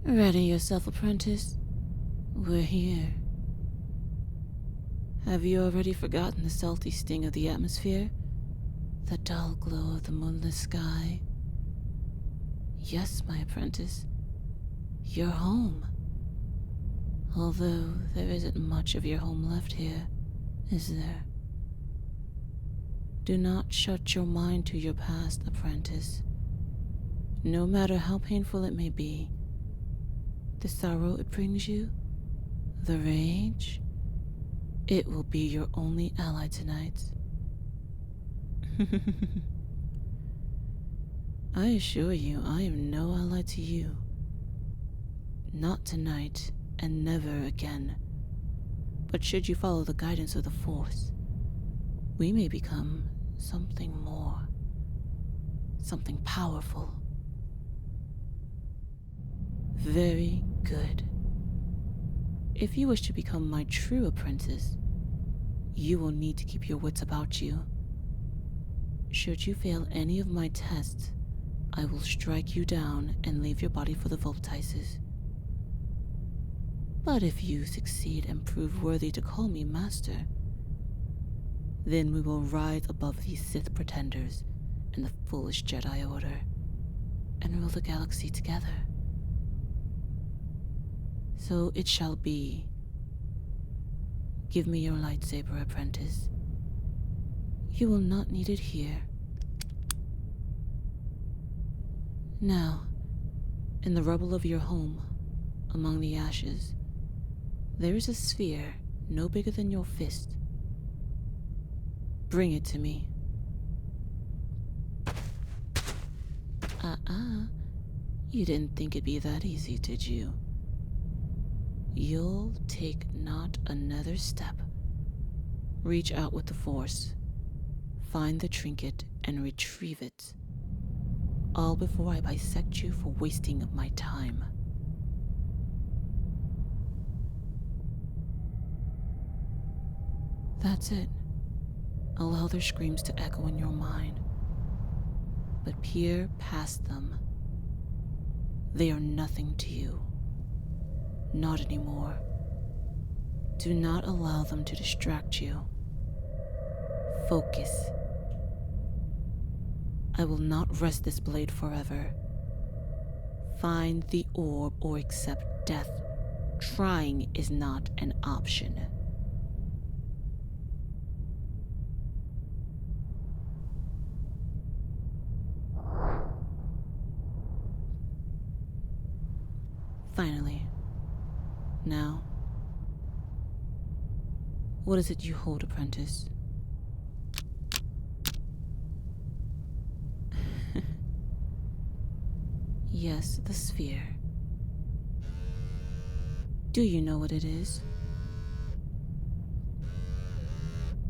Ready yourself, Apprentice. We're here. Have you already forgotten the salty sting of the atmosphere? The dull glow of the moonless sky? Yes, my apprentice. You're home. Although there isn't much of your home left here, is there? Do not shut your mind to your past, apprentice. No matter how painful it may be, the sorrow it brings you, the rage, it will be your only ally tonight. I assure you, I am no ally to you. Not tonight, and never again. But should you follow the guidance of the Force, we may become something more. Something powerful. Very good. If you wish to become my true apprentice, you will need to keep your wits about you. Should you fail any of my tests, I will strike you down and leave your body for the Voltices. But if you succeed and prove worthy to call me master, then we will rise above these Sith pretenders and the foolish Jedi Order, and rule the galaxy together. So it shall be. Give me your lightsaber, apprentice. You will not need it here. Now, in the rubble of your home, among the ashes, there is a sphere no bigger than your fist. Bring it to me. You didn't think it'd be that easy, did you? You'll take not another step. Reach out with the Force, find the trinket, and retrieve it. All before I bisect you for wasting my time. That's it. Allow their screams to echo in your mind, but peer past them. They are nothing to you. Not anymore. Do not allow them to distract you. Focus. I will not rest this blade forever. Find the orb or accept death. Trying is not an option. Finally. Now, what is it you hold, apprentice? Yes, the sphere. Do you know what it is?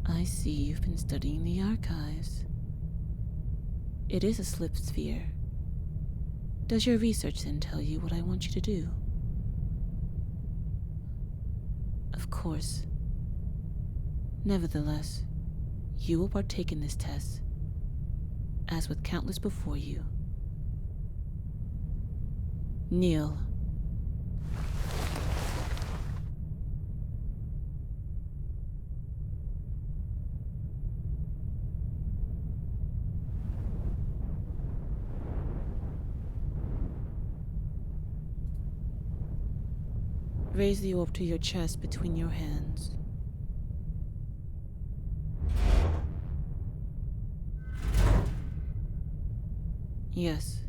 I see you've been studying the archives. It is a slip sphere. Does your research then tell you what I want you to do? Of course. Nevertheless, you will partake in this test, as with countless before you. Kneel. Raise the orb to your chest between your hands. Yes,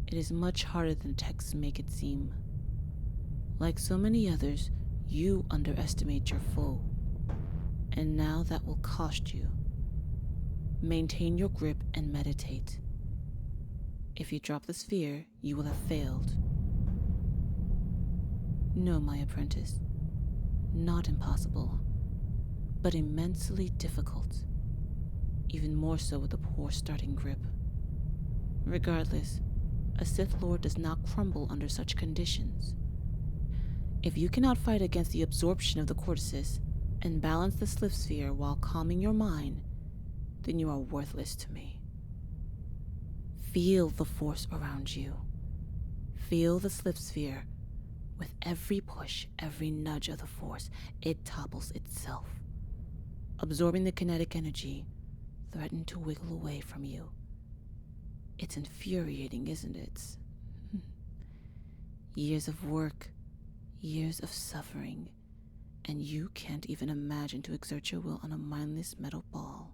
it is much harder than texts make it seem. Like so many others, you underestimate your foe. And now that will cost you. Maintain your grip and meditate. If you drop the sphere, you will have failed. No, my apprentice. Not impossible. but immensely difficult, even more so with a poor starting grip. Regardless, a Sith Lord does not crumble under such conditions. If you cannot fight against the absorption of the cortices and balance the slip sphere while calming your mind, then you are worthless to me. Feel the force around you. Feel the slip sphere. With every push, every nudge of the force, it topples itself, absorbing the kinetic energy, threatened to wiggle away from you. It's infuriating, isn't it? Years of work, years of suffering, and you can't even imagine to exert your will on a mindless metal ball.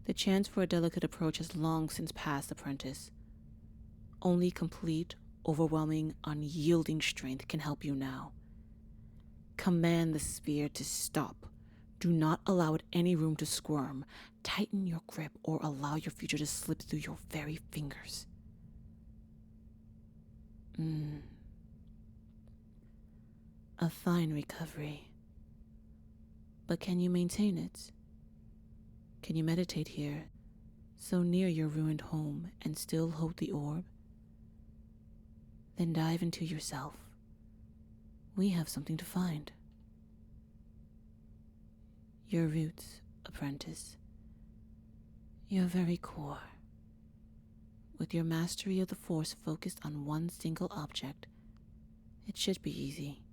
The chance for a delicate approach has long since passed, Apprentice. Only complete, overwhelming, unyielding strength can help you now. Command the sphere to stop. Do not allow it any room to squirm. Tighten your grip or allow your future to slip through your very fingers. A fine recovery. But can you maintain it? Can you meditate here, so near your ruined home, and still hold the orb? Then dive into yourself. We have something to find. Your roots, Apprentice. Your very core. With your mastery of the Force focused on one single object, it should be easy.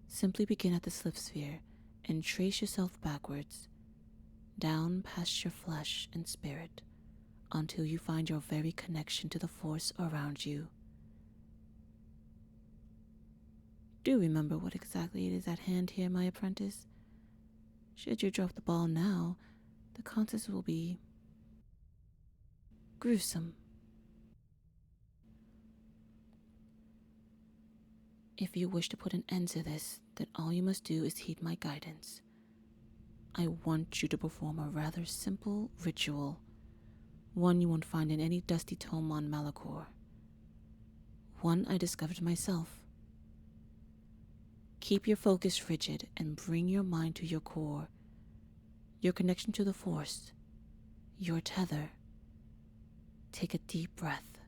Simply begin at the slip sphere and trace yourself backwards, down past your flesh and spirit, until you find your very connection to the Force around you. Do remember what exactly it is at hand here, my apprentice. Should you drop the ball now, the contest will be gruesome. If you wish to put an end to this, then all you must do is heed my guidance. I want you to perform a rather simple ritual, one you won't find in any dusty tome on Malachor. One I discovered myself. Keep your focus rigid and bring your mind to your core, your connection to the Force, your tether. Take a deep breath.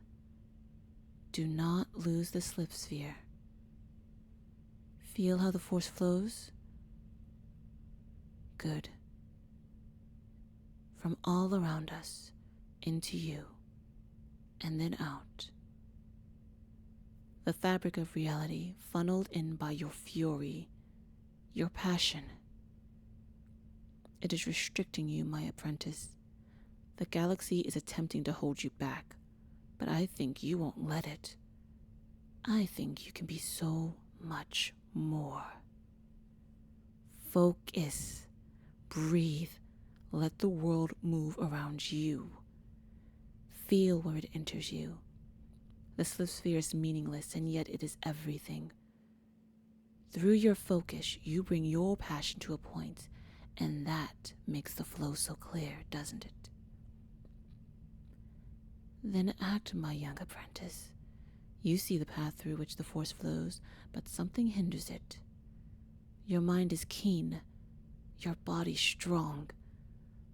Do not lose the slip sphere. Feel how the Force flows? Good. From all around us, into you, and then out. The fabric of reality funneled in by your fury, your passion. It is restricting you, my apprentice. The galaxy is attempting to hold you back, but I think you won't let it. I think you can be so much more. Focus. Breathe. Let the world move around you. Feel where it enters you. The slip sphere is meaningless, and yet it is everything. Through your focus, you bring your passion to a point, and that makes the flow so clear, doesn't it? Then act, my young apprentice. You see the path through which the Force flows, but something hinders it. Your mind is keen, your body strong,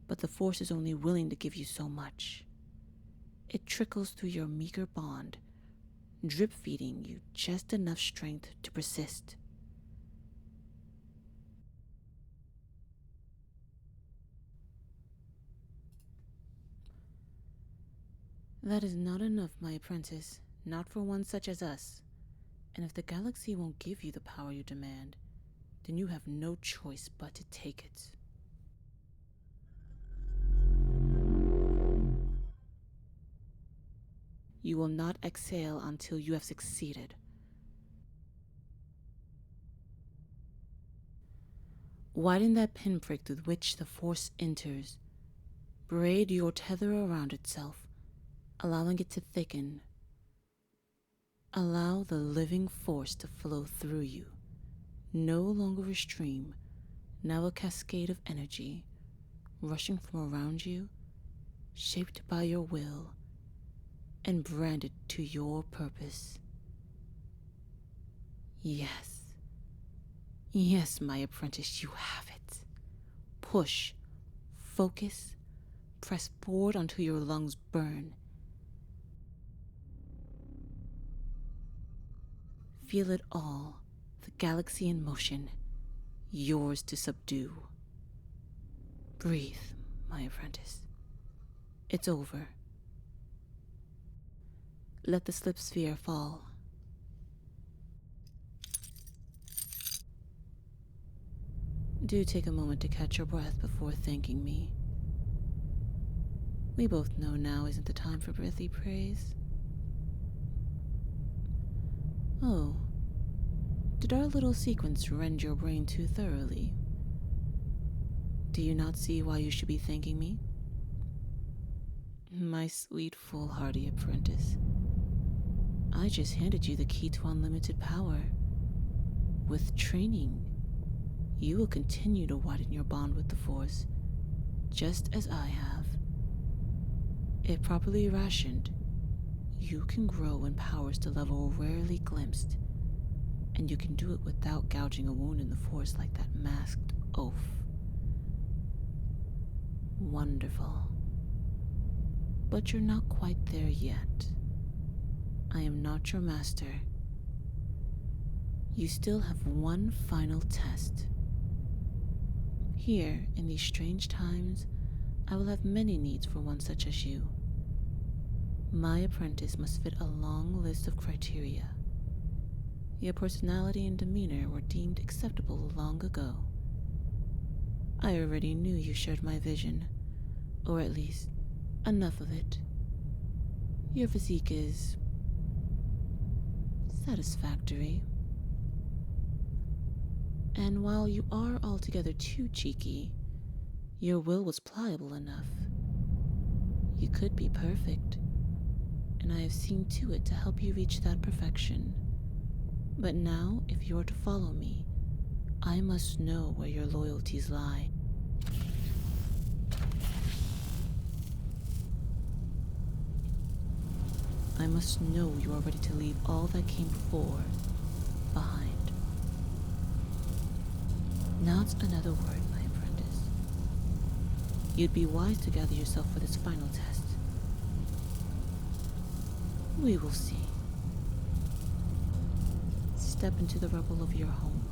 but the Force is only willing to give you so much. It trickles through your meager bond, drip-feeding you just enough strength to persist. That is not enough, my apprentice, not for one such as us. And if the galaxy won't give you the power you demand, then you have no choice but to take it. You will not exhale until you have succeeded. Widen that pinprick through which the Force enters. Braid your tether around itself, allowing it to thicken. Allow the living Force to flow through you, no longer a stream, now a cascade of energy, rushing from around you, shaped by your will, and branded to your purpose. Yes, Yes, my apprentice, you have it. Push, focus, press forward until your lungs burn. Feel it all, the galaxy in motion, yours to subdue. Breathe, my apprentice. It's over. Let the slip sphere fall. Do take a moment to catch your breath before thanking me. We both know now isn't the time for breathy praise. Oh, did our little sequence rend your brain too thoroughly? Do you not see why you should be thanking me? My sweet, foolhardy apprentice, I just handed you the key to unlimited power. With training, you will continue to widen your bond with the Force, just as I have. If properly rationed, you can grow in powers to level rarely glimpsed, and you can do it without gouging a wound in the Force like that masked oaf. Wonderful. But you're not quite there yet. I am not your master. You still have one final test. Here, in these strange times, I will have many needs for one such as you. My apprentice must fit a long list of criteria. Your personality and demeanor were deemed acceptable long ago. I already knew you shared my vision, or at least enough of it. Your physique is satisfactory. And while you are altogether too cheeky, your will was pliable enough. You could be perfect, and I have seen to it to help you reach that perfection. But now, if you are to follow me, I must know where your loyalties lie. I must know you are ready to leave all that came before behind. Not another word, my apprentice. You'd be wise to gather yourself for this final test. We will see. Step into the rubble of your home.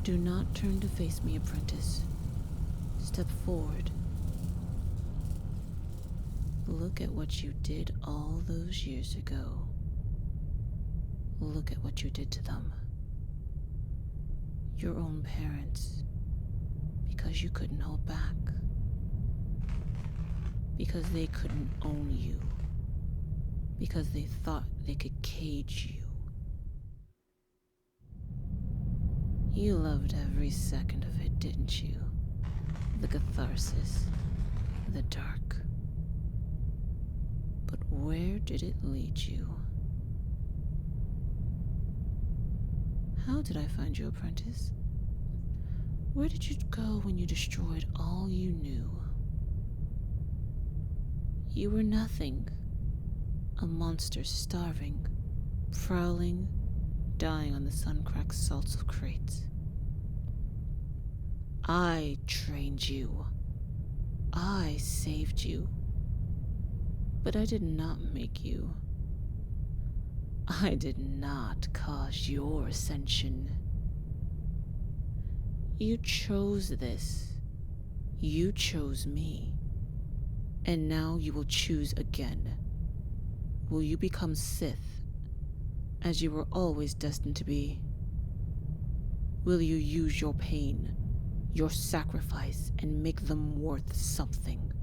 Do not turn to face me, apprentice. Step forward. Look at what you did all those years ago. Look at what you did to them. Your own parents. Because you couldn't hold back. Because they couldn't own you. Because they thought they could cage you. You loved every second of it, didn't you? The catharsis, the dark. But where did it lead you? How did I find you, apprentice? Where did you go when you destroyed all you knew? You were nothing. A monster starving, prowling, dying on the sun-cracked salts of crates. I trained you. I saved you. But I did not make you. I did not cause your ascension. You chose this. You chose me. And now you will choose again. Will you become Sith, as you were always destined to be? Will you use your pain, your sacrifice, and make them worth something?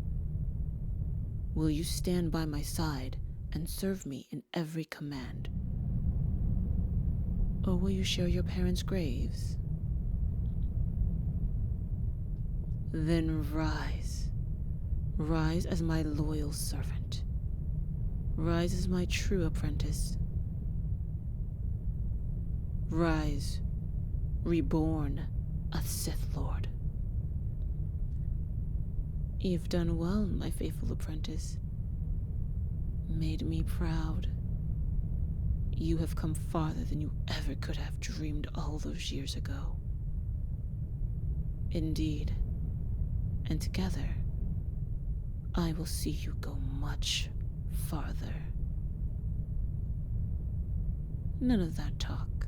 Will you stand by my side and serve me in every command? Or will you share your parents' graves? Then rise. Rise as my loyal servant. Rise as my true apprentice. Rise, reborn, a Sith Lord. You've done well, my faithful apprentice. Made me proud. You have come farther than you ever could have dreamed all those years ago. Indeed, and together, I will see you go much farther. None of that talk.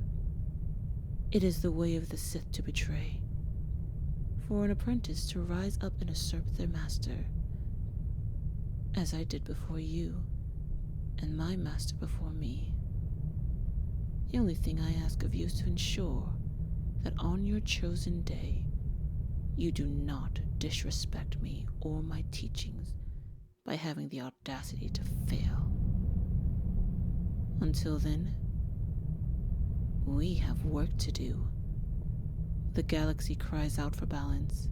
It is the way of the Sith to betray, for an apprentice to rise up and usurp their master, as I did before you, and my master before me. The only thing I ask of you is to ensure that on your chosen day, you do not disrespect me or my teachings by having the audacity to fail. Until then, we have work to do. The galaxy cries out for balance.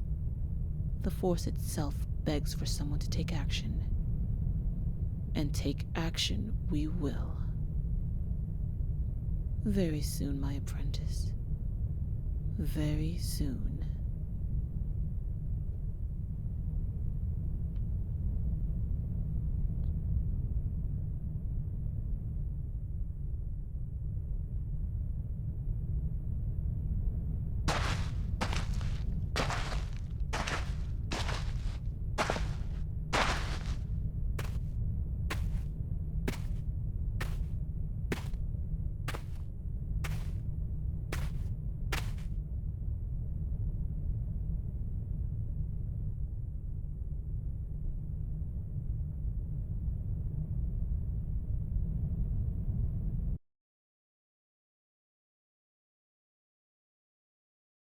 The Force itself begs for someone to take action. And take action we will. Very soon, my apprentice. Very soon.